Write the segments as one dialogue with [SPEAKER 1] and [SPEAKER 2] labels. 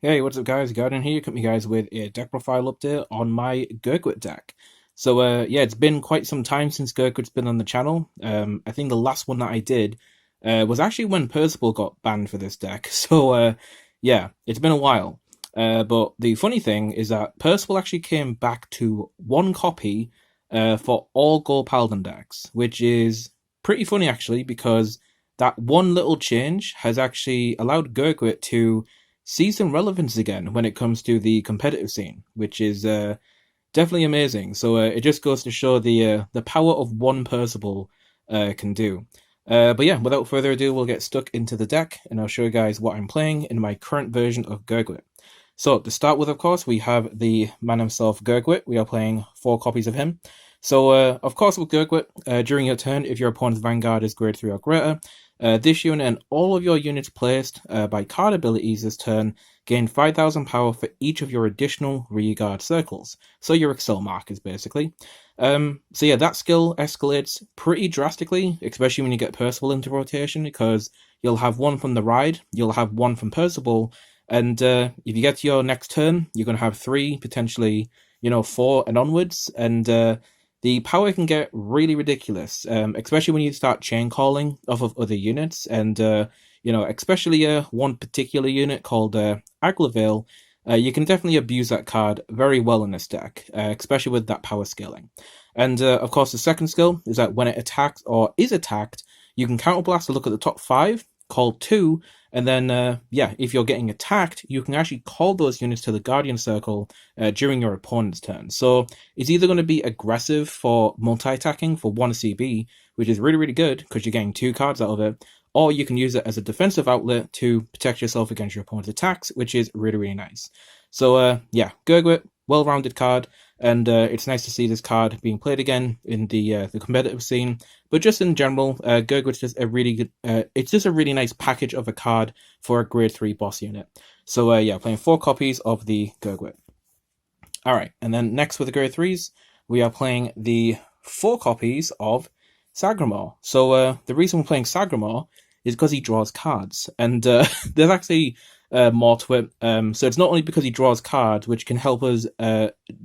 [SPEAKER 1] Hey, what's up guys? Garden here, coming you guys with a deck profile update on my Gurguit deck. Yeah, it's been quite some time since Gurguit's been on the channel. I think the last one that I did was actually when Percival got banned for this deck. Yeah, it's been a while. But the funny thing is that Percival actually came back to one copy for all Gold Paladin decks, which is pretty funny actually, because that one little change has actually allowed Gurguit to see some relevance again when it comes to the competitive scene, which is definitely amazing. It just goes to show the power of one Percival can do. But yeah, without further ado, we'll get stuck into the deck, and I'll show you guys what I'm playing in my current version of Gurguit. So to start with, of course, we have the man himself, Gurguit. We are playing 4 copies of him. Of course, with Gurguit, during your turn, if your opponent's Vanguard is grade 3 or greater, this unit and all of your units placed by card abilities this turn gain 5,000 power for each of your additional rearguard circles. So your Excel markers, basically. Yeah, that skill escalates pretty drastically, especially when you get Percival into rotation, because you'll have one from the ride, you'll have one from Percival, and if you get to your next turn, you're going to have 3, potentially, 4 and onwards, and the power can get really ridiculous, especially when you start chain calling off of other units, and especially one particular unit called Aglavale. You can definitely abuse that card very well in this deck, especially with that power scaling. And of course, the second skill is that when it attacks or is attacked, you can counterblast to look at the top 5, call 2, and then, if you're getting attacked, you can actually call those units to the Guardian Circle during your opponent's turn. So it's either going to be aggressive for multi-attacking for 1 CB, which is really, really good because you're getting 2 cards out of it, or you can use it as a defensive outlet to protect yourself against your opponent's attacks, which is really, really nice. Gurguit, well-rounded card, and it's nice to see this card being played again in the competitive scene. But just in general, Gurguit's just a really good. It's just a really nice package of a card for a grade 3 boss unit. Playing 4 copies of the Gurguit. All right, and then next with the grade 3s, we are playing the 4 copies of Sagramore. The reason we're playing Sagramore is because he draws cards, and there's actually more to it. So it's not only because he draws cards, which can help us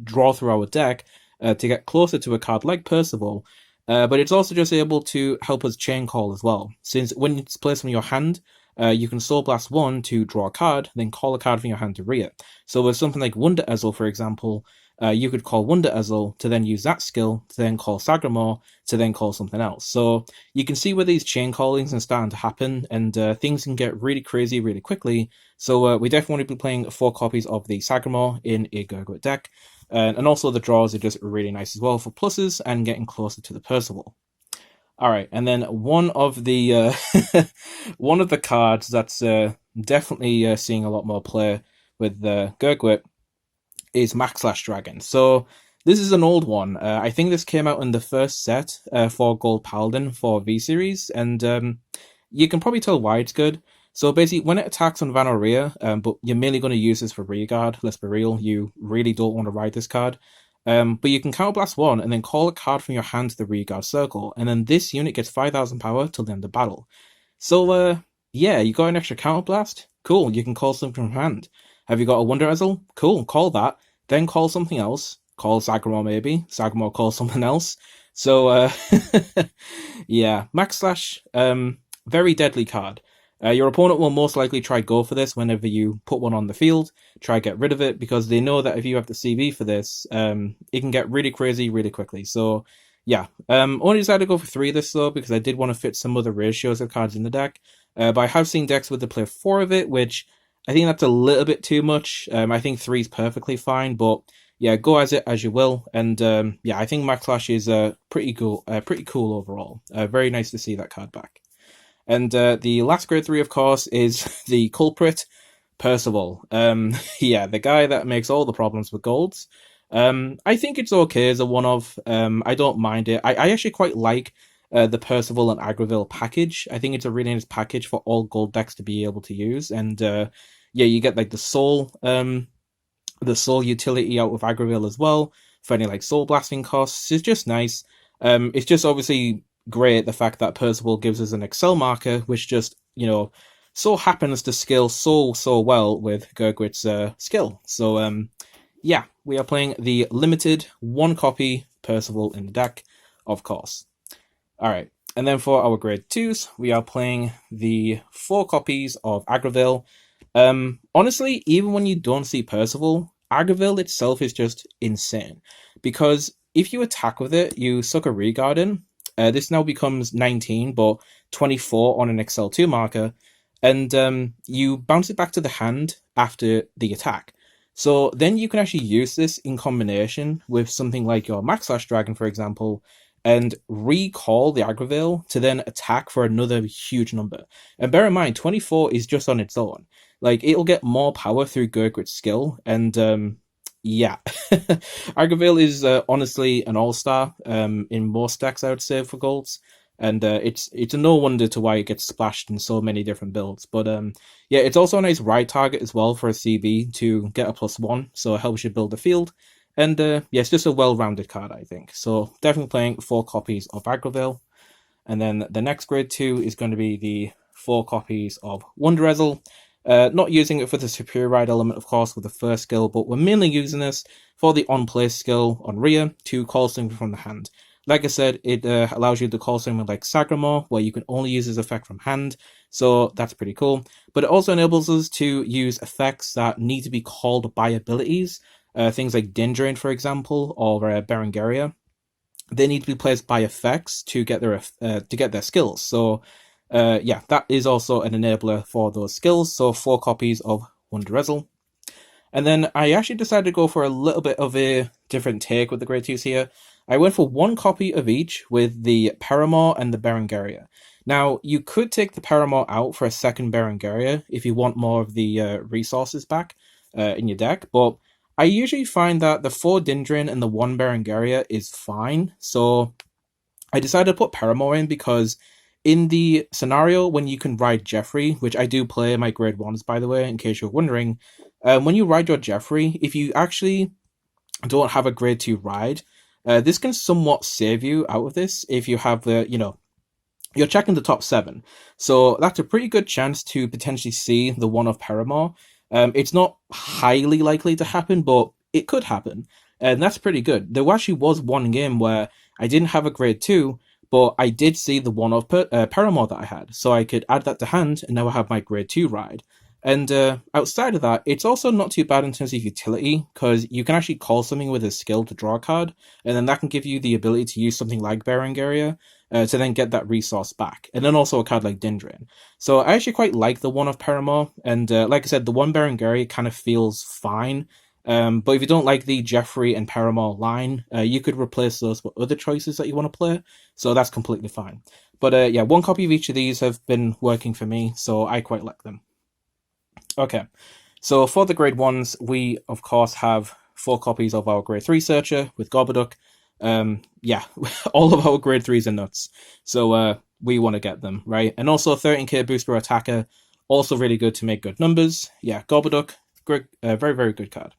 [SPEAKER 1] draw through our deck to get closer to a card like Percival, but it's also just able to help us chain call as well. Since when it's placed on your hand, you can Soul Blast 1 to draw a card, then call a card from your hand to re it. So with something like Wonder Ezel, for example, you could call Wonder Ezel to then use that skill to then call Sagramore to then call something else. So you can see where these chain callings are starting to happen, and things can get really crazy really quickly. We definitely want to be playing 4 copies of the Sagramore in a Gurguit deck. And also the draws are just really nice as well for pluses and getting closer to the Percival. All right, and then one of the one of the cards that's definitely seeing a lot more play with Gurguit is Max Slash Dragon. So this is an old one. I think this came out in the first set for Gold Paladin for V-Series, and you can probably tell why it's good. So basically, when it attacks on Vanoria, but you're mainly going to use this for rearguard, let's be real, you really don't want to ride this card. But you can counterblast 1 and then call a card from your hand to the rearguard circle, and then this unit gets 5,000 power till the end of battle. You got an extra counterblast? Cool, you can call something from hand. Have you got a Wonder Ezel? Cool, call that. Then call something else. Call Sagramore maybe. Sagramore calls something else. Max Slash, very deadly card. Your opponent will most likely try go for this whenever you put one on the field, try get rid of it, because they know that if you have the CV for this, it can get really crazy really quickly. Only decided to go for 3 of this though, because I did want to fit some other ratios of cards in the deck. But I have seen decks with the play 4 of it, which I think that's a little bit too much. I think 3 is perfectly fine, but yeah, go as it as you will. And I think Max Slash is pretty cool overall. Very nice to see that card back. And the last grade 3, of course, is the culprit, Percival. The guy that makes all the problems with golds. I think it's okay as a one-off. I don't mind it. I actually quite like the Percival and Agraville package. I think it's a really nice package for all gold decks to be able to use. And you get like the soul utility out of Agraville as well for any like soul blasting costs. It's just nice. It's just obviously great the fact that Percival gives us an Excel marker, which just so happens to scale so well with Gurguit's skill. So yeah, we are playing the limited 1 copy Percival in the deck, of course. Alright, and then for our grade 2s, we are playing the 4 copies of Agraville. Honestly, even when you don't see Percival, Agraville itself is just insane. Because if you attack with it, you suck a Regard in. This now becomes 19, but 24 on an XL2 marker. And you bounce it back to the hand after the attack. So then you can actually use this in combination with something like your Max Slash Dragon, for example, and recall the Agraville to then attack for another huge number. And bear in mind, 24 is just on its own. Like, it'll get more power through Gurgrit's skill, and yeah. Agraville is honestly an all-star in most decks, I would say, for golds. And it's a no wonder to why it gets splashed in so many different builds. But yeah, it's also a nice ride target as well for a CB to get a +1, so it helps you build the field. And yeah, it's just a well-rounded card, I think. So definitely playing 4 copies of Agraville. And then the next grade 2 is going to be the 4 copies of Wonderezzel. Not using it for the superior ride element, of course, with the first skill, but we're mainly using this for the on-place skill on Rhea to call something from the hand. Like I said, it allows you to call something like Sagramore, where you can only use this effect from hand, so that's pretty cool. But it also enables us to use effects that need to be called by abilities, things like Dindrain, for example, or Berengaria. They need to be placed by effects to get their skills. So yeah, that is also an enabler for those skills. So 4 copies of Wonderezzel. And then I actually decided to go for a little bit of a different take with the grade 2s here. I went for 1 copy of each with the Paramore and the Berengaria. Now, you could take the Paramore out for a second Berengaria if you want more of the resources back in your deck, but I usually find that the 4 Dindrain and the 1 Berengaria is fine, so I decided to put Paramore in because in the scenario when you can ride Jeffrey, which I do play my grade 1s, by the way, in case you're wondering, when you ride your Jeffrey, if you actually don't have a grade 2 ride, this can somewhat save you out of this if you have the, you're checking the top 7. So that's a pretty good chance to potentially see the one of Paramore. It's not highly likely to happen, but it could happen. And that's pretty good. There actually was one game where I didn't have a grade 2, but I did see the one of Paramore that I had. So I could add that to hand, and now I have my grade 2 ride. And outside of that, it's also not too bad in terms of utility, because you can actually call something with a skill to draw a card, and then that can give you the ability to use something like Berengaria to then get that resource back. And then also a card like Dindrain. So I actually quite like the one of Paramore, and like I said, the one Berengaria kind of feels fine. But if you don't like the Jeffrey and Paramore line, you could replace those with other choices that you want to play, so that's completely fine. But yeah, 1 copy of each of these have been working for me, so I quite like them. Okay, so for the grade 1s, we of course have 4 copies of our grade 3 Searcher with Gorbaduck. Yeah, all of our grade 3s are nuts, so we want to get them, right? And also 13k boost per attacker, also really good to make good numbers. Yeah, Gorbaduck, very, very good card.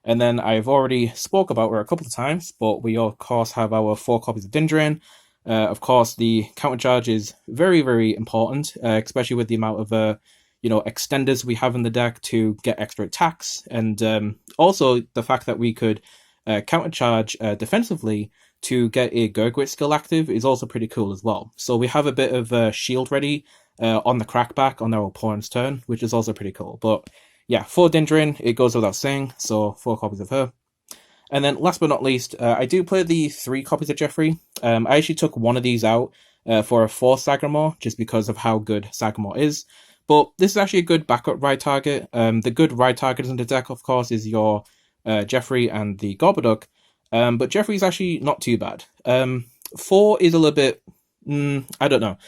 [SPEAKER 1] And then I've already spoke about her a couple of times, but we of course have our 4 copies of Dindrain. Of course, the counter charge is very, very important, especially with the amount of extenders we have in the deck to get extra attacks, and also the fact that we could countercharge defensively to get a Gurguit skill active is also pretty cool as well. So we have a bit of shield ready on the crackback on our opponent's turn, which is also pretty cool. But yeah, for Dindrain, it goes without saying, so 4 copies of her. And then last but not least, I do play the 3 copies of Jeffrey. I actually took one of these out for a 4 Sagramore, just because of how good Sagramore is. But this is actually a good backup ride target. The good ride targets in the deck, of course, is your Jeffrey and the Gorbaduck. But Jeffrey's actually not too bad. 4 is a little bit... I don't know.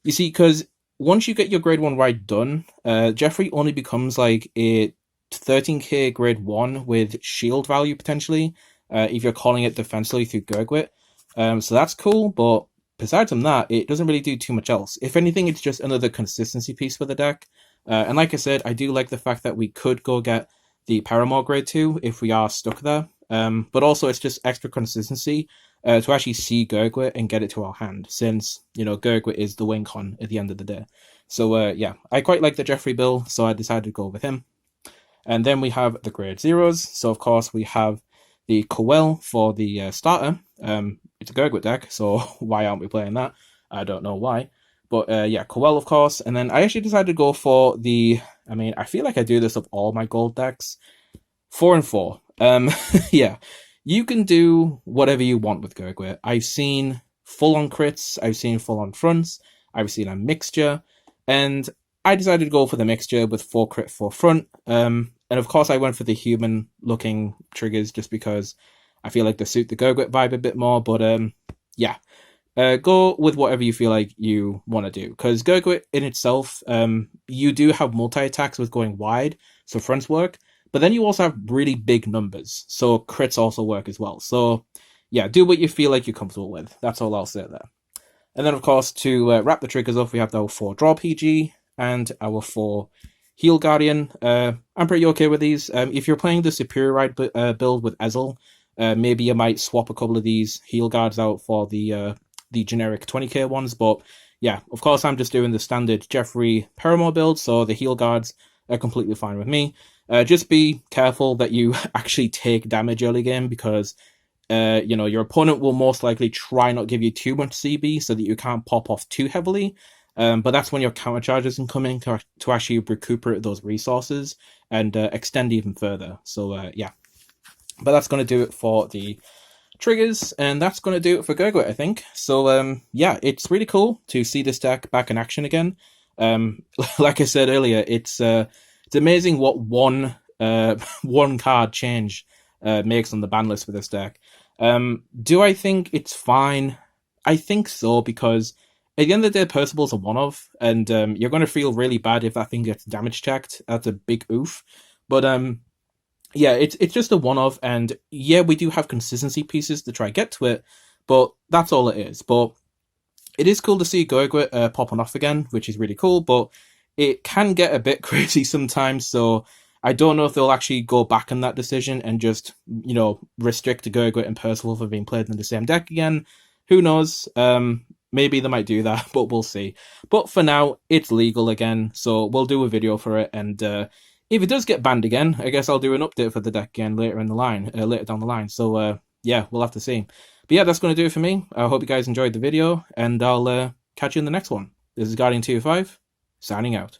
[SPEAKER 1] You see, because once you get your grade 1 ride done, Jeffrey only becomes like a 13k grade 1 with shield value, potentially, if you're calling it defensively through Gurguit. So that's cool, but besides from that, it doesn't really do too much else. If anything, it's just another consistency piece for the deck. And like I said, I do like the fact that we could go get the Paramore grade 2 if we are stuck there. But also, it's just extra consistency to actually see Gurguit and get it to our hand, since, you know, Gurguit is the win con at the end of the day. So yeah, I quite like the Jeffrey build, so I decided to go with him. And then we have the grade zeros. So of course we have the Coel for the starter. It's a Gurguit deck, so why aren't we playing that? I don't know why. But yeah, Coel, of course. And then I actually decided to go for the, I mean, I feel like I do this of all my gold decks. 4 and 4. Yeah, you can do whatever you want with Gurguit. I've seen full-on crits, I've seen full-on fronts, I've seen a mixture, and I decided to go for the mixture with 4 crit, 4 front. And of course I went for the human-looking triggers just because I feel like they suit the Gurguit vibe a bit more, but yeah. Go with whatever you feel like you want to do, because Gurguit in itself, you do have multi-attacks with going wide, so fronts work, but then you also have really big numbers, so crits also work as well. So yeah, do what you feel like you're comfortable with. That's all I'll say there. And then of course, to wrap the triggers off, we have our 4 draw PG and our 4 heal guardian. I'm pretty okay with these. If you're playing the superior ride build with Ezel, maybe you might swap a couple of these heal guards out for the generic 20k ones, but yeah, of course I'm just doing the standard Jeffrey Paramore build, so the heal guards are completely fine with me. Just be careful that you actually take damage early game, because you know, your opponent will most likely try not give you too much CB so that you can't pop off too heavily. But that's when your counter charges can come in to actually recuperate those resources and extend even further. So yeah, but that's going to do it for the triggers, and that's going to do it for Gurguit, I think. So yeah, it's really cool to see this deck back in action again. Like I said earlier, it's amazing what one card change makes on the ban list for this deck. Do I think it's fine? I think so, because at the end of the day, Percival's a one-of, and you're going to feel really bad if that thing gets damage checked. That's a big oof. But yeah, it's just a one-off, and yeah, we do have consistency pieces to try and get to it, but that's all it is. But it is cool to see Gurguit popping off again, which is really cool, but it can get a bit crazy sometimes, so I don't know if they'll actually go back on that decision and just, you know, restrict Gurguit and Percival from being played in the same deck again. Who knows? Maybe they might do that, but we'll see. But for now, it's legal again, so we'll do a video for it, and if it does get banned again, I guess I'll do an update for the deck again later down the line. So yeah, we'll have to see. But yeah, that's going to do it for me. I hope you guys enjoyed the video, and I'll catch you in the next one. This is Guardian 25, signing out.